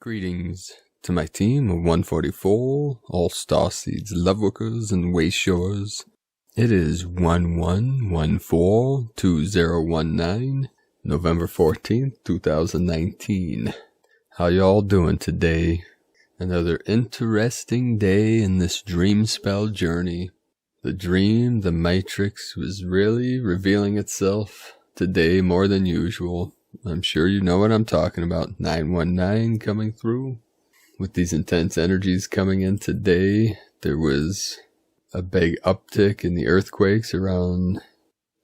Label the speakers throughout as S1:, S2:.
S1: Greetings to my team of 144, all Starseeds, Lightworkers, and Wayshores. It is 1114-2019, November 14th, 2019. How y'all doing today? Another interesting day in this dream spell journey. The dream, the Matrix, was really revealing itself today more than usual. I'm sure you know what I'm talking about. 919 coming through. With these intense energies coming in today, there was a big uptick in the earthquakes around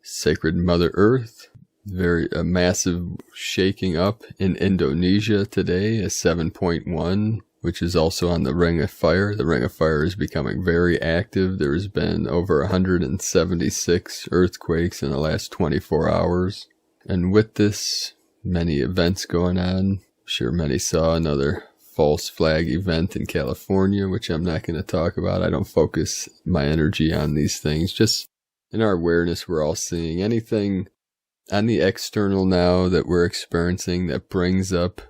S1: Sacred Mother Earth. A massive shaking up in Indonesia today, a 7.1, which is also on the Ring of Fire. The Ring of Fire is becoming very active. There's been over 176 earthquakes in the last 24 hours. And with this, many events going on. I'm sure many saw another false flag event in California, which I'm not going to talk about. I don't focus my energy on these things. Just in our awareness, we're all seeing anything on the external now that we're experiencing that brings up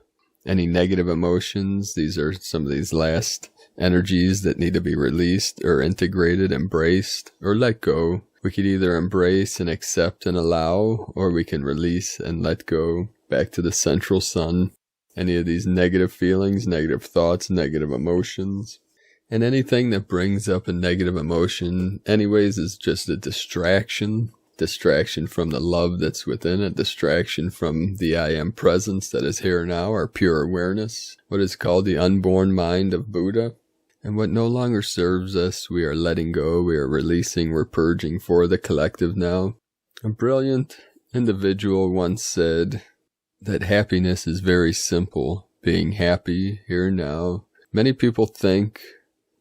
S1: any negative emotions. These are some of these last energies that need to be released or integrated, embraced, or let go. We could either embrace and accept and allow, or we can release and let go back to the central sun. Any of these negative feelings, negative thoughts, negative emotions. And anything that brings up a negative emotion anyways is just a distraction. Distraction from the love that's within it. Distraction from the I am presence that is here now, our pure awareness. What is called the unborn mind of Buddha. And what no longer serves us, we are letting go, we are releasing, we're purging for the collective now. A brilliant individual once said that happiness is very simple, being happy here and now. Many people think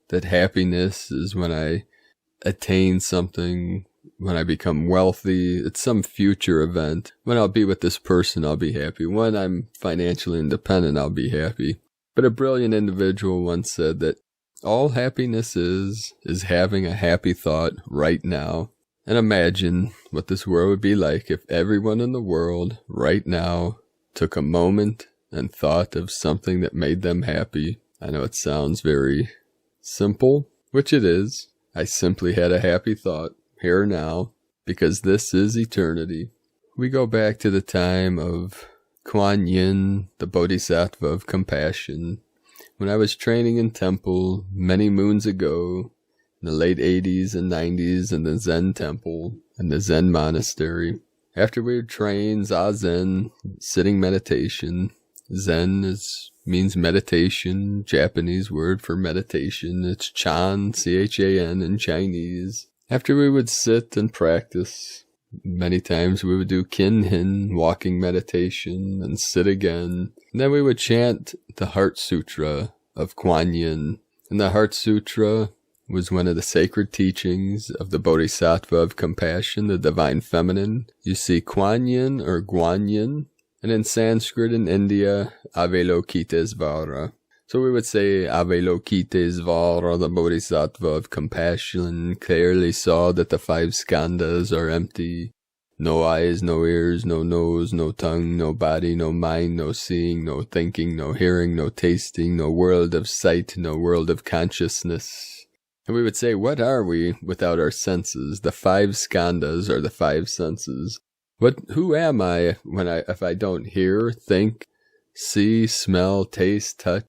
S1: that happiness is when I attain something, when I become wealthy, it's some future event. When I'll be with this person, I'll be happy. When I'm financially independent, I'll be happy. But a brilliant individual once said that all happiness is having a happy thought right now. And imagine what this world would be like if everyone in the world right now took a moment and thought of something that made them happy. I know it sounds very simple, which it is. I simply had a happy thought here now, because this is eternity. We go back to the time of Kuan Yin, the Bodhisattva of compassion. When I was training in temple many moons ago, in the late 80s and 90s in the Zen temple and the Zen monastery, after we would train Zazen, sitting meditation. Zen means meditation, Japanese word for meditation. It's Chan, C-H-A-N in Chinese. After we would sit and practice, many times we would do Kinhin, walking meditation, and sit again. And then we would chant the Heart Sutra of Kuan Yin. And the Heart Sutra was one of the sacred teachings of the Bodhisattva of compassion, the Divine Feminine. You see Kuan Yin or Guan Yin, and in Sanskrit in India, Avalokitesvara. So we would say Avalokitesvara, the Bodhisattva of compassion, clearly saw that the 5 skandhas are empty. No eyes, no ears, no nose, no tongue, no body, no mind, no seeing, no thinking, no hearing, no tasting, no world of sight, no world of consciousness. And we would say, what are we without our senses? The 5 skandhas are the 5 senses. Who am I if I don't hear, think, see, smell, taste, touch?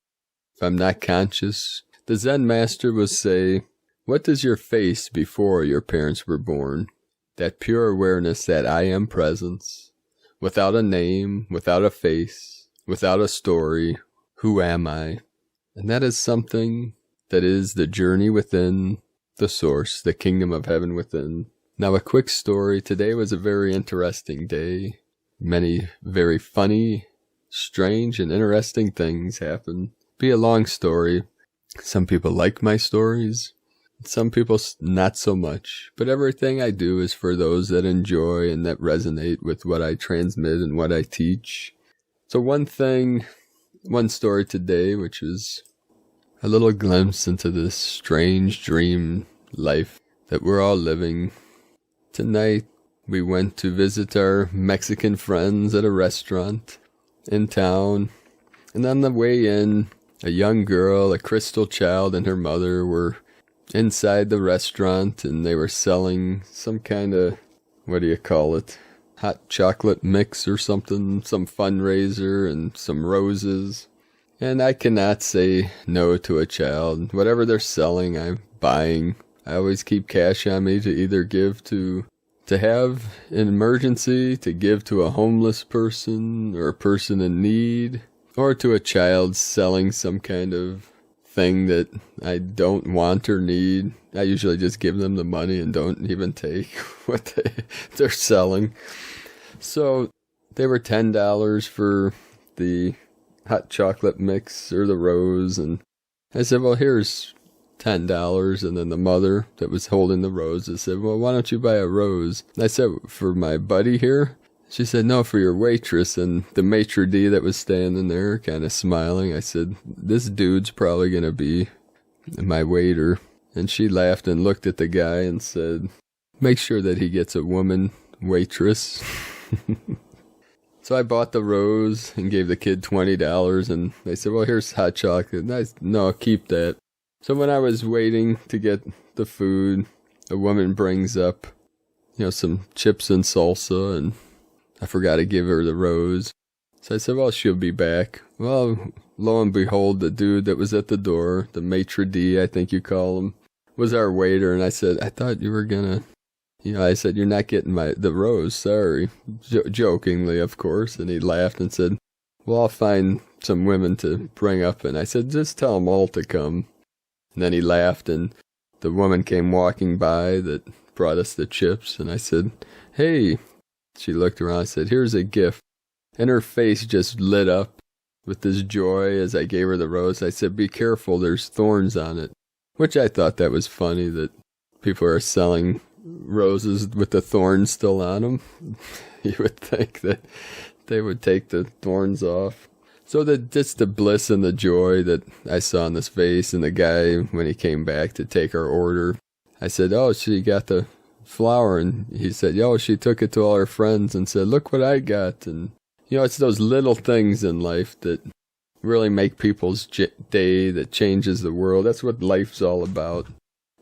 S1: If I'm not conscious? The Zen master will say, what does your face before your parents were born? That pure awareness, that I am presence, without a name, without a face, without a story. Who am I? And that is something that is the journey within the source, the kingdom of heaven within. Now a quick story. Today was a very interesting day. Many very funny, strange, and interesting things happened. Be a long story. Some people like my stories. Some people not so much. But everything I do is for those that enjoy and that resonate with what I transmit and what I teach. So one story today, which is a little glimpse into this strange dream life that we're all living. Tonight, we went to visit our Mexican friends at a restaurant in town. And on the way in, a young girl, a crystal child, and her mother were inside the restaurant, and they were selling some kind of, what do you call it, hot chocolate mix or something, some fundraiser, and some roses. And I cannot say no to a child. Whatever they're selling, I'm buying. I always keep cash on me to either give to have an emergency, to give to a homeless person or a person in need, or to a child selling some kind of thing that I don't want or need. I usually just give them the money and don't even take what they're selling. So they were $10 for the hot chocolate mix or the rose, and I said, well, here's $10. And then the mother that was holding the roses said, well, why don't you buy a rose? And I said, for my buddy here? She said, no, for your waitress. And the maitre d' that was standing there kind of smiling, I said, this dude's probably going to be my waiter. And she laughed and looked at the guy and said, make sure that he gets a woman waitress. So I bought the rose and gave the kid $20, and they said, well, here's hot chocolate. And no, keep that. So when I was waiting to get the food, a woman brings up, some chips and salsa, and I forgot to give her the rose. So I said, well, she'll be back. Well, lo and behold, the dude that was at the door, the maitre d', I think you call him, was our waiter. And I said, I thought you were going to, I said, you're not getting the rose, sorry. Jokingly, of course. And he laughed and said, well, I'll find some women to bring up. And I said, just tell them all to come. And then he laughed, and the woman came walking by that brought us the chips. And I said, hey. She looked around and said, here's a gift. And her face just lit up with this joy as I gave her the rose. I said, be careful, there's thorns on it. Which I thought that was funny, that people are selling roses with the thorns still on them. You would think that they would take the thorns off. So just the bliss and the joy that I saw on his face, and the guy, when he came back to take our order, I said, oh, she got the flower, and he said, yo, she took it to all her friends and said, look what I got. And, it's those little things in life that really make people's day, that changes the world. That's what life's all about.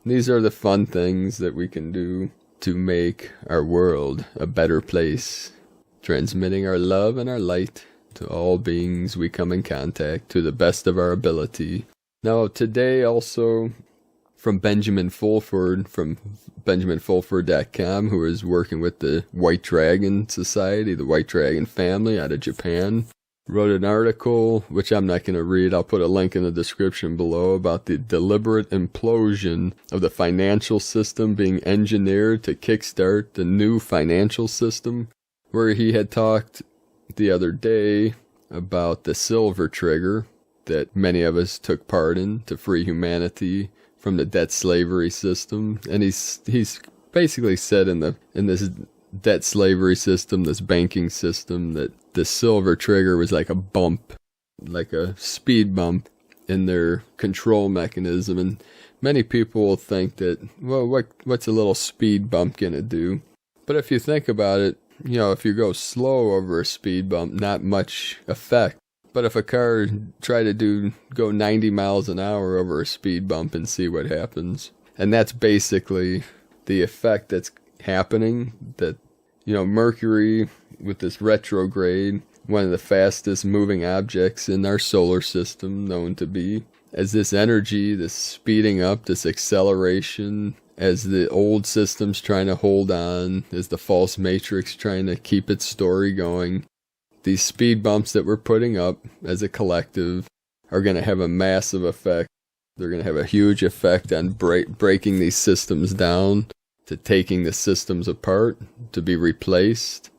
S1: These are the fun things that we can do to make our world a better place, transmitting our love and our light to all beings we come in contact to the best of our ability. Now, today also from Benjamin Fulford, from BenjaminFulford.com, who is working with the White Dragon Society, the White Dragon family out of Japan, wrote an article, which I'm not going to read. I'll put a link in the description below, about the deliberate implosion of the financial system being engineered to kickstart the new financial system, where he had talked the other day about the silver trigger that many of us took part in to free humanity from the debt slavery system. And he's basically said in this debt slavery system, this banking system, that the silver trigger was like a bump, like a speed bump in their control mechanism. And many people will think that, well, what's a little speed bump gonna do? But if you think about it, if you go slow over a speed bump, not much effect. But if a car tried to go 90 miles an hour over a speed bump and see what happens. And that's basically the effect that's happening, that, Mercury, with this retrograde, one of the fastest moving objects in our solar system known to be, as this energy, this speeding up, this acceleration, as the old system's trying to hold on, as the false matrix trying to keep its story going, these speed bumps that we're putting up as a collective are going to have a massive effect. They're going to have a huge effect on breaking these systems down, to taking the systems apart, to be replaced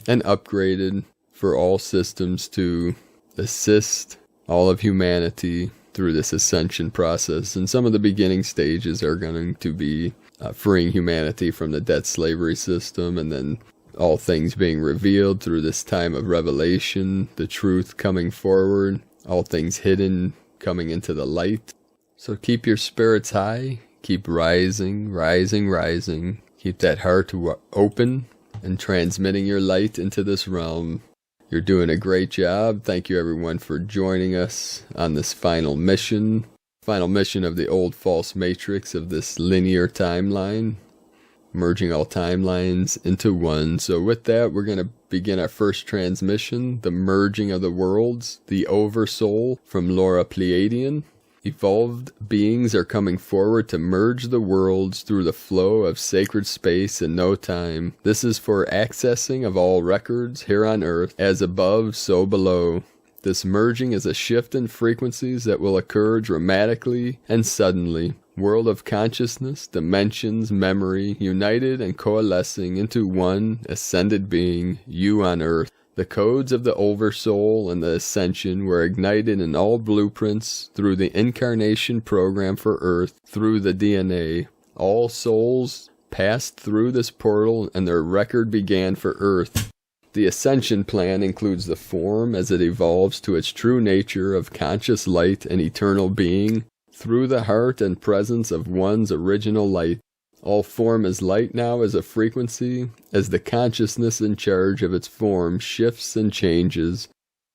S1: and upgraded for all systems to assist all of humanity through this ascension process. And some of the beginning stages are going to be freeing humanity from the debt slavery system, and then all things being revealed through this time of revelation, the truth coming forward, all things hidden coming into the light. So keep your spirits high, keep rising, rising, rising. Keep that heart open and transmitting your light into this realm. You're doing a great job. Thank you everyone for joining us on this final mission. Final mission of the old false matrix of this linear timeline. Merging all timelines into one. So with that, we're going to begin our first transmission. The merging of the worlds. The Oversoul from Laura Pleiadian. Evolved beings are coming forward to merge the worlds through the flow of sacred space and no time. This is for accessing of all records here on Earth, as above, so below. This merging is a shift in frequencies that will occur dramatically and suddenly. World of consciousness, dimensions, memory, united and coalescing into one ascended being, you on Earth. The codes of the Oversoul and the Ascension were ignited in all blueprints through the Incarnation program for Earth, through the DNA. All souls passed through this portal and their record began for Earth. The Ascension plan includes the form as it evolves to its true nature of conscious light and eternal being, through the heart and presence of one's original light. All form is light now as a frequency, as the consciousness in charge of its form shifts and changes.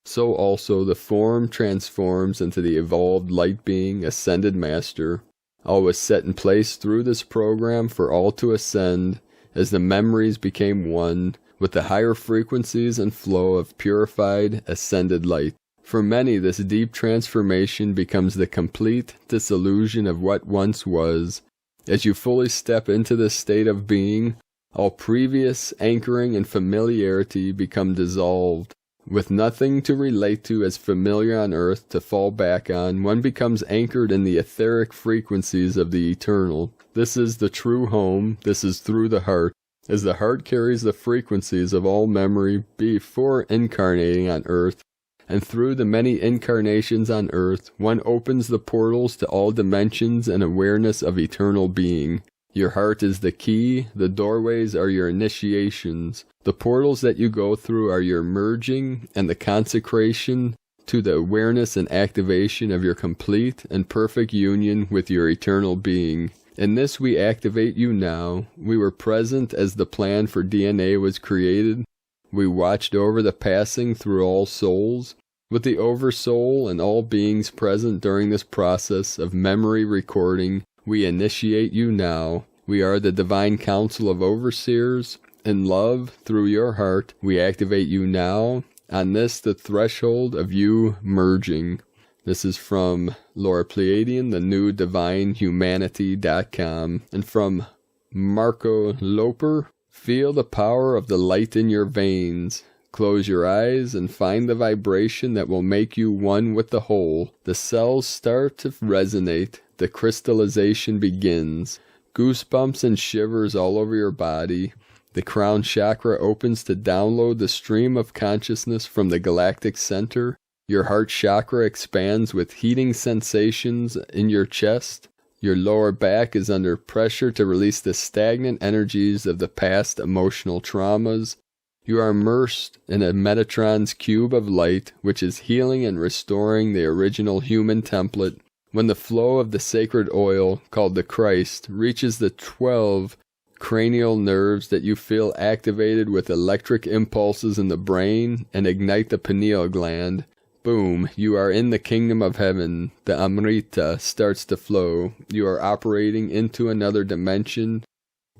S1: So also the form transforms into the evolved light being, ascended master. All was set in place through this program for all to ascend, as the memories became one, with the higher frequencies and flow of purified, ascended light. For many, this deep transformation becomes the complete dissolution of what once was. As you fully step into this state of being, all previous anchoring and familiarity become dissolved. With nothing to relate to as familiar on Earth to fall back on, one becomes anchored in the etheric frequencies of the eternal. This is the true home, this is through the heart, as the heart carries the frequencies of all memory before incarnating on Earth. And through the many incarnations on Earth, one opens the portals to all dimensions and awareness of eternal being. Your heart is the key, the doorways are your initiations. The portals that you go through are your merging and the consecration to the awareness and activation of your complete and perfect union with your eternal being. In this we activate you now. We were present as the plan for DNA was created. We watched over the passing through all souls. With the Oversoul and all beings present during this process of memory recording, we initiate you now. We are the Divine Council of Overseers. In love, through your heart, we activate you now. On this, the threshold of you merging. This is from Laura Pleiadian, the new divinehumanity.com. And from Marco Loper, feel the power of the light in your veins. Close your eyes and find the vibration that will make you one with the whole. The cells start to resonate. The crystallization begins. Goosebumps and shivers all over your body. The crown chakra opens to download the stream of consciousness from the galactic center. Your heart chakra expands with heating sensations in your chest. Your lower back is under pressure to release the stagnant energies of the past emotional traumas. You are immersed in a Metatron's cube of light, which is healing and restoring the original human template. When the flow of the sacred oil, called the Christ, reaches the 12 cranial nerves that you feel activated with electric impulses in the brain and ignite the pineal gland, boom, you are in the kingdom of heaven. The Amrita starts to flow. You are operating into another dimension,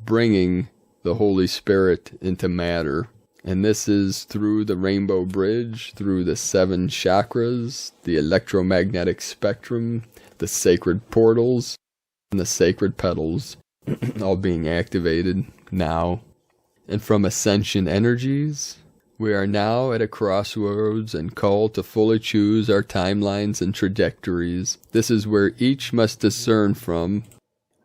S1: bringing the Holy Spirit into matter. And this is through the Rainbow Bridge, through the 7 chakras, the electromagnetic spectrum, the sacred portals, and the sacred petals, all being activated now. And from Ascension energies, we are now at a crossroads and called to fully choose our timelines and trajectories. This is where each must discern from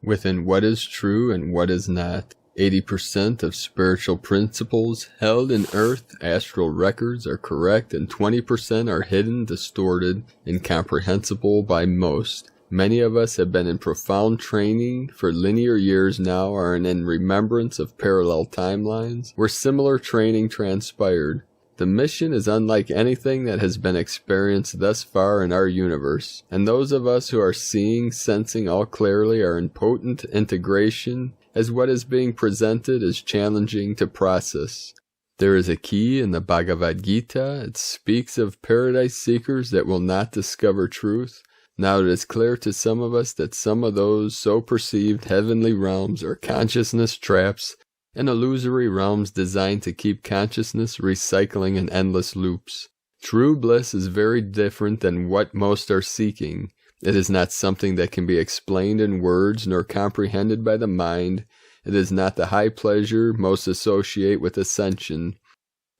S1: within what is true and what is not. 80% of spiritual principles held in Earth astral records are correct, and 20% are hidden, distorted, incomprehensible by most. Many of us have been in profound training for linear years now, are in remembrance of parallel timelines where similar training transpired. The mission is unlike anything that has been experienced thus far in our universe, and those of us who are seeing, sensing all clearly are in potent integration, as what is being presented is challenging to process. There is a key in the Bhagavad Gita. It speaks of paradise seekers that will not discover truth. Now it is clear to some of us that some of those so perceived heavenly realms are consciousness traps and illusory realms designed to keep consciousness recycling in endless loops. True bliss is very different than what most are seeking. It is not something that can be explained in words nor comprehended by the mind. It is not the high pleasure most associate with ascension.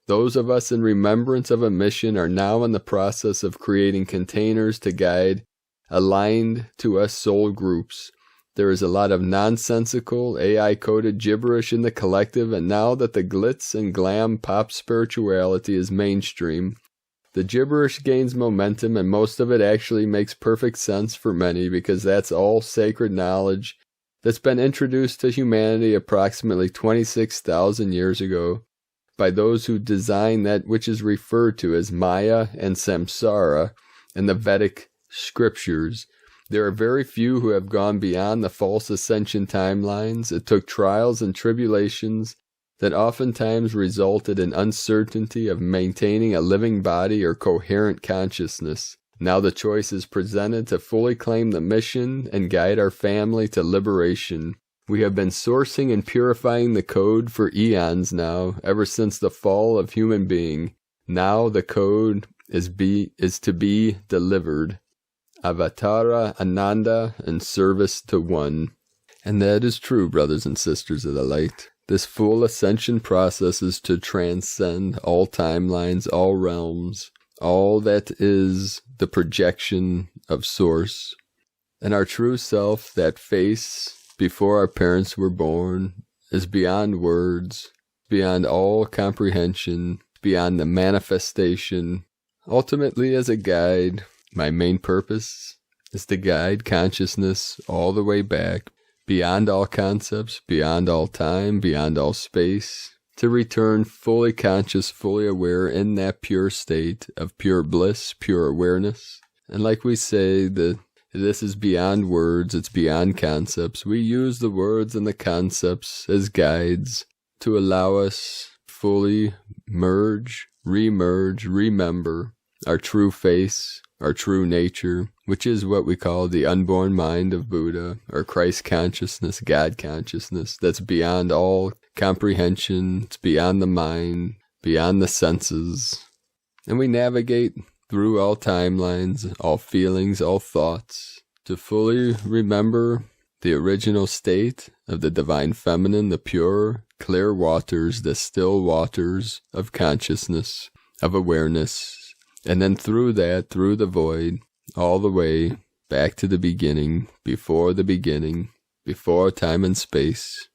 S1: Those of us in remembrance of a mission are now in the process of creating containers to guide aligned to us soul groups. There is a lot of nonsensical, AI-coded gibberish in the collective, and now that the glitz and glam pop spirituality is mainstream, the gibberish gains momentum, and most of it actually makes perfect sense for many because that's all sacred knowledge that's been introduced to humanity approximately 26,000 years ago by those who designed that which is referred to as Maya and Samsara in the Vedic scriptures. There are very few who have gone beyond the false ascension timelines. It took trials and tribulations that oftentimes resulted in uncertainty of maintaining a living body or coherent consciousness. Now the choice is presented to fully claim the mission and guide our family to liberation. We have been sourcing and purifying the code for eons now, ever since the fall of human being. Now the code is to be delivered. Avatara, Ananda, and service to one. And that is true, brothers and sisters of the light. This full ascension process is to transcend all timelines, all realms, all that is the projection of Source. And our true self, that face before our parents were born, is beyond words, beyond all comprehension, beyond the manifestation. Ultimately, as a guide, my main purpose is to guide consciousness all the way back, beyond all concepts, beyond all time, beyond all space, to return fully conscious, fully aware in that pure state of pure bliss, pure awareness. And like we say, this is beyond words, it's beyond concepts. We use the words and the concepts as guides to allow us fully merge, remerge, remember our true face, our true nature, which is what we call the unborn mind of Buddha, or Christ consciousness, God consciousness, that's beyond all comprehension, it's beyond the mind, beyond the senses. And we navigate through all timelines, all feelings, all thoughts, to fully remember the original state of the Divine Feminine, the pure, clear waters, the still waters of consciousness, of awareness. And then through that, through the void, all the way back to the beginning, before time and space,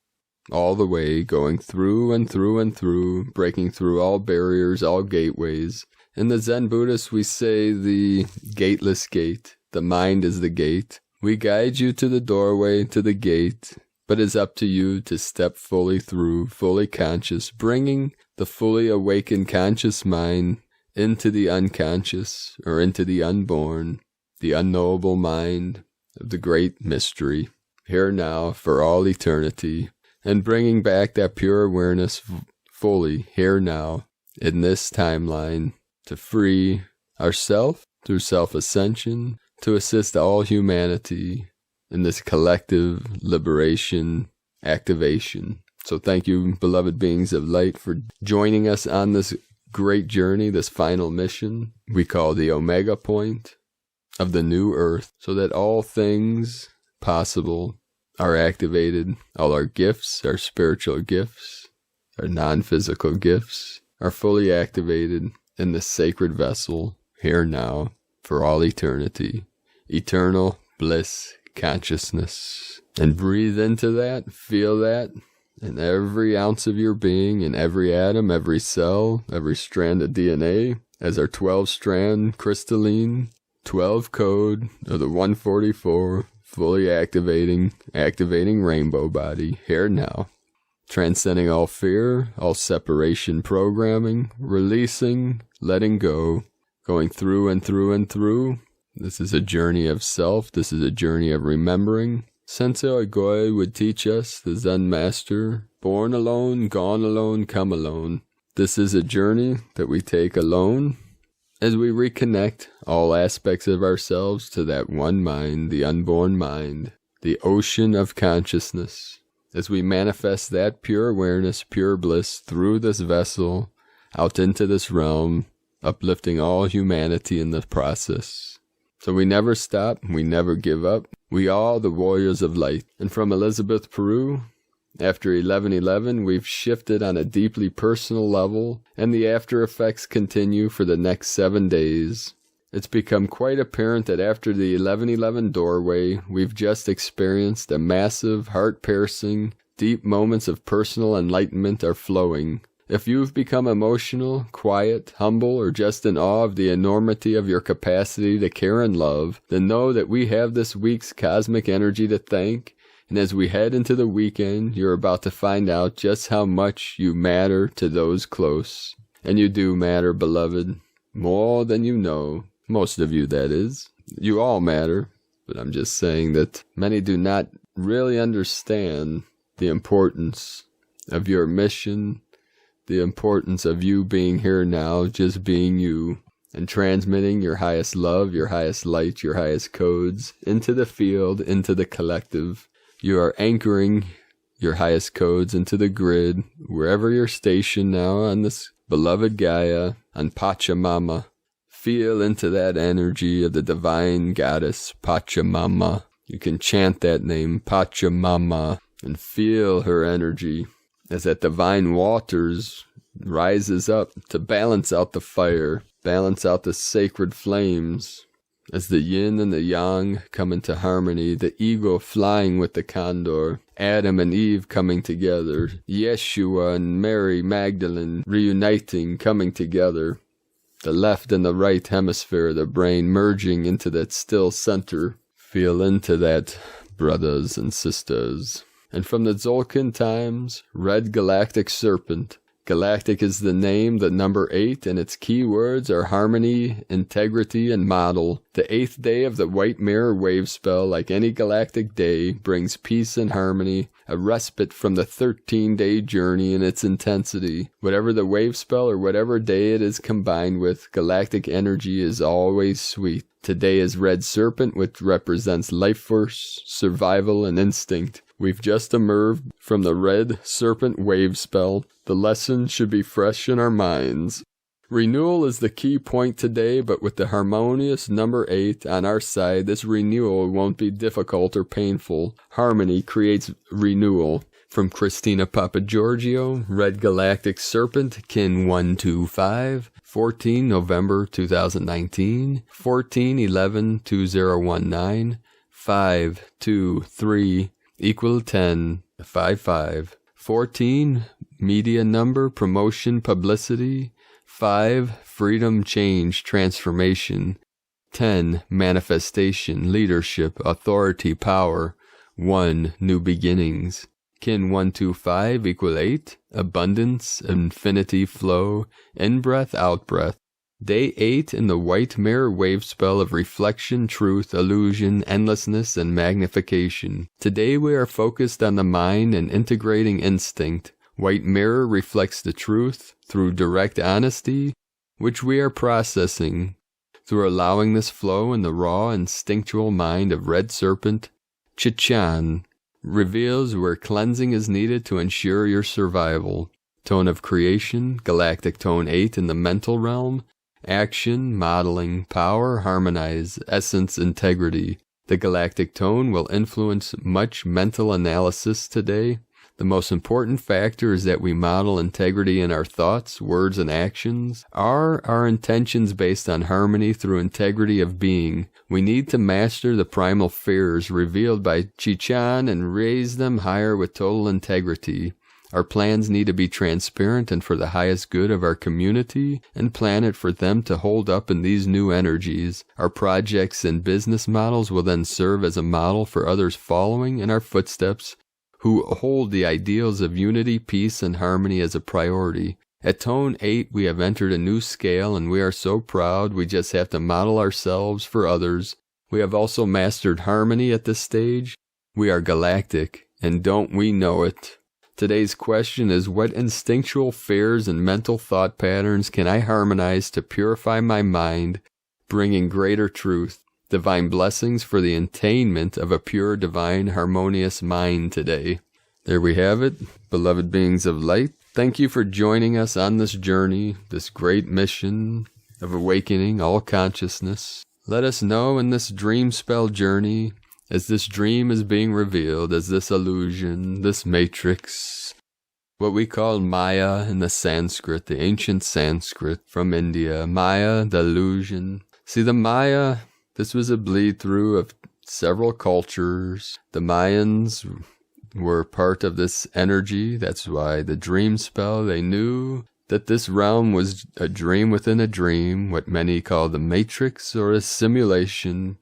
S1: all the way going through and through and through, breaking through all barriers, all gateways. In the Zen Buddhists, we say the gateless gate. The mind is the gate. We guide you to the doorway, to the gate, but it's up to you to step fully through, fully conscious, bringing the fully awakened conscious mind into the unconscious, or into the unborn, the unknowable mind of the great mystery, here now for all eternity, and bringing back that pure awareness fully here now in this timeline to free ourself through self-ascension, to assist all humanity in this collective liberation activation. So thank you, beloved beings of light, for joining us on this great journey, this final mission we call the Omega Point of the new earth, so that all things possible are activated. All our gifts, our spiritual gifts, our non-physical gifts are fully activated in this sacred vessel here now for all eternity. Eternal bliss consciousness. And breathe into that, feel that in every ounce of your being, in every atom, every cell, every strand of DNA, as our 12-strand crystalline 12 code of the 144 fully activating rainbow body here now, transcending all fear, all separation programming, releasing, letting go, going through and through and through. This is a journey of self. This is a journey of remembering. Sensei Ogoy would teach us, the Zen master, born alone, gone alone, come alone. This is a journey that we take alone as we reconnect all aspects of ourselves to that one mind, the unborn mind, the ocean of consciousness. As we manifest that pure awareness, pure bliss through this vessel, out into this realm, uplifting all humanity in the process. So we never stop, we never give up. We are the warriors of light. And from Elizabeth Peru, after 11/11, we've shifted on a deeply personal level, and the after effects continue for the next 7 days. It's become quite apparent that after the 11/11 doorway, we've just experienced a massive, heart-piercing, deep moments of personal enlightenment are flowing. If you've become emotional, quiet, humble, or just in awe of the enormity of your capacity to care and love, then know that we have this week's cosmic energy to thank. And as we head into the weekend, you're about to find out just how much you matter to those close. And you do matter, beloved, more than you know. Most of you, that is. You all matter. But I'm just saying that many do not really understand the importance of your mission, the importance of you being here now, just being you, and transmitting your highest love, your highest light, your highest codes into the field, into the collective. You are anchoring your highest codes into the grid, wherever you're stationed now on this beloved Gaia, on Pachamama. Feel into that energy of the divine goddess, Pachamama. You can chant that name, Pachamama, and feel her energy as that divine waters rises up to balance out the fire, balance out the sacred flames. As the yin and the yang come into harmony, the ego flying with the condor, Adam and Eve coming together, Yeshua and Mary Magdalene reuniting, coming together, the left and the right hemisphere of the brain merging into that still center. Feel into that, brothers and sisters. And from the Tzolk'in times, Red Galactic Serpent. Galactic is the name, the number 8, and its key words are harmony, integrity, and model. The 8th day of the White Mirror wave spell, like any galactic day, brings peace and harmony, a respite from the 13-day journey in its intensity. Whatever the wave spell or whatever day it is combined with, galactic energy is always sweet. Today is Red Serpent, which represents life force, survival, and instinct. We've just emerged from the Red Serpent wave spell. The lesson should be fresh in our minds. Renewal is the key point today, but with the harmonious number 8 on our side, this renewal won't be difficult or painful. Harmony creates renewal. From Christina Papagiorgio, Red Galactic Serpent, Kin 125, 14 November 2019, 14/11/2019, 523 equal 10, 55. 14, media number, promotion, publicity. 5, freedom, change, transformation. 10, manifestation, leadership, authority, power. 1, new beginnings. Kin 125 equal 8, abundance, infinity, flow, in-breath, out-breath. Day 8 in the White Mirror wave spell of reflection, truth, illusion, endlessness, and magnification. Today we are focused on the mind and integrating instinct. White Mirror reflects the truth through direct honesty, which we are processing. Through allowing this flow in the raw, instinctual mind of Red Serpent, Chichan reveals where cleansing is needed to ensure your survival. Tone of creation, galactic tone 8 in the mental realm. Action, modeling, power, harmonize, essence, integrity. The galactic tone will influence much mental analysis today. The most important factor is that we model integrity in our thoughts, words, and actions. Are our intentions based on harmony through integrity of being? We need to master the primal fears revealed by Chichan and raise them higher with total integrity. Our plans need to be transparent and for the highest good of our community and planet for them to hold up in these new energies. Our projects and business models will then serve as a model for others following in our footsteps who hold the ideals of unity, peace, and harmony as a priority. At Tone 8, we have entered a new scale and we are so proud we just have to model ourselves for others. We have also mastered harmony at this stage. We are galactic, and don't we know it? Today's question is, what instinctual fears and mental thought patterns can I harmonize to purify my mind, bringing greater truth, divine blessings for the attainment of a pure, divine, harmonious mind today? There we have it, beloved beings of light. Thank you for joining us on this journey, this great mission of awakening all consciousness. Let us know in this dream spell journey, as this dream is being revealed, as this illusion, this matrix, what we call Maya in the Sanskrit, the ancient Sanskrit from India. Maya, the illusion. See, the Maya, this was a bleed through of several cultures. The Mayans were part of this energy. That's why the dream spell, they knew that this realm was a dream within a dream, what many call the matrix or a simulation.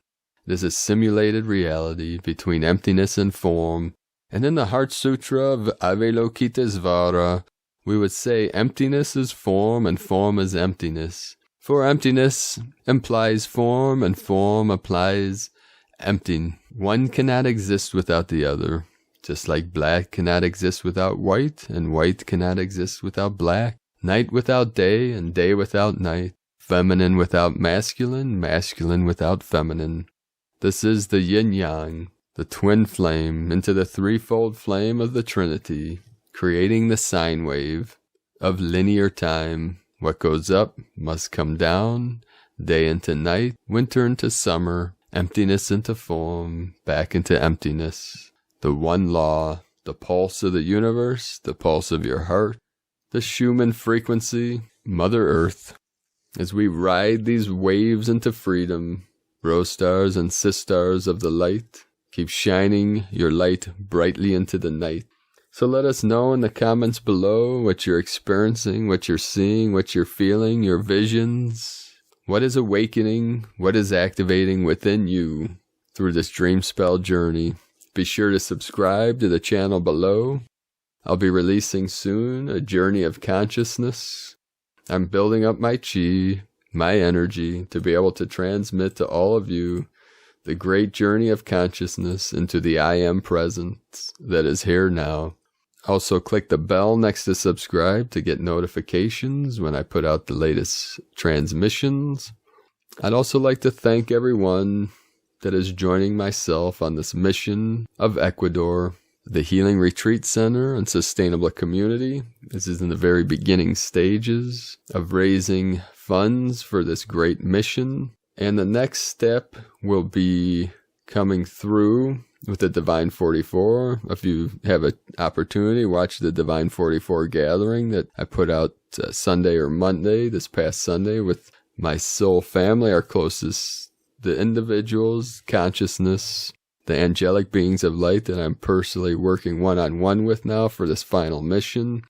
S1: It is a simulated reality between emptiness and form. And in the Heart Sutra of Avalokitesvara, we would say emptiness is form and form is emptiness. For emptiness implies form and form implies empty. One cannot exist without the other. Just like black cannot exist without white and white cannot exist without black. Night without day and day without night. Feminine without masculine, masculine without feminine. This is the yin-yang, the twin flame, into the threefold flame of the Trinity, creating the sine wave of linear time. What goes up must come down, day into night, winter into summer, emptiness into form, back into emptiness. The one law, the pulse of the universe, the pulse of your heart, the Schumann frequency, Mother Earth. As we ride these waves into freedom, Rose stars and sistars of the light, keep shining your light brightly into the night. So let us know in the comments below what you're experiencing, what you're seeing, what you're feeling, your visions. What is awakening? What is activating within you through this dream spell journey? Be sure to subscribe to the channel below. I'll be releasing soon a journey of consciousness. I'm building up my chi, my energy, to be able to transmit to all of you the great journey of consciousness into the I Am presence that is here now. Also click the bell next to subscribe to get notifications when I put out the latest transmissions. I'd also like to thank everyone that is joining myself on this mission of Ecuador, the Healing Retreat Center and Sustainable Community. This is in the very beginning stages of raising funds for this great mission. And the next step will be coming through with the Divine 44. If you have an opportunity, watch the Divine 44 gathering that I put out Sunday or Monday, this past Sunday, with my soul family, our closest, the individuals, consciousness, the angelic beings of light that I'm personally working one-on-one with now for this final mission.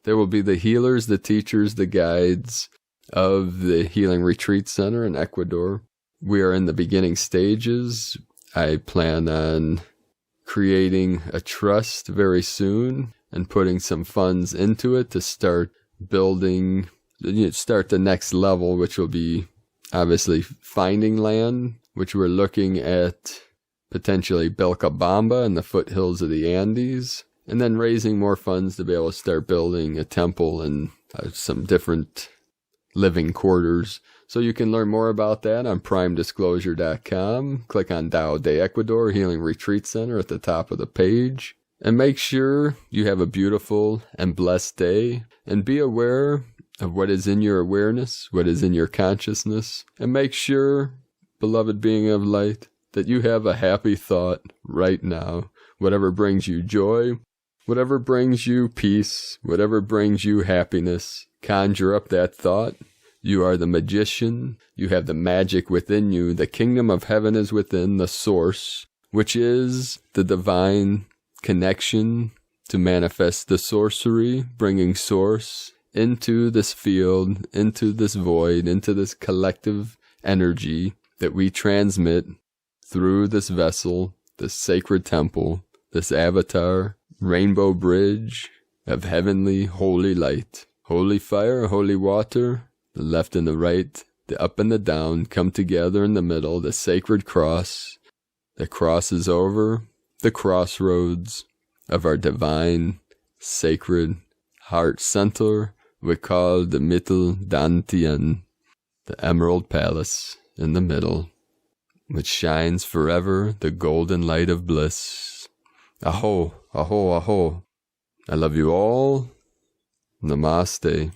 S1: There will be the healers, the teachers, the guides of the Healing Retreat Center in Ecuador. We are in the beginning stages. I plan on creating a trust very soon and putting some funds into it to start building, start the next level, which will be obviously finding land, which we're looking at potentially Vilcabamba in the foothills of the Andes, and then raising more funds to be able to start building a temple and some different living quarters. So you can learn more about that on primedisclosure.com. Click on Dao de Ecuador Healing Retreat Center at the top of the page. And make sure you have a beautiful and blessed day. And be aware of what is in your awareness, what is in your consciousness. And make sure, beloved being of light, that you have a happy thought right now. Whatever brings you joy, whatever brings you peace, whatever brings you happiness, conjure up that thought. You are the magician. You have the magic within you. The kingdom of heaven is within the source, which is the divine connection to manifest the sorcery, bringing source into this field, into this void, into this collective energy that we transmit through this vessel, this sacred temple, this avatar, rainbow bridge of heavenly holy light. Holy fire, holy water, the left and the right, the up and the down come together in the middle, the sacred cross that crosses over the crossroads of our divine sacred heart center we call the Mitteldantian, the Emerald Palace in the middle, which shines forever the golden light of bliss. Aho, aho, aho. I love you all. Namaste.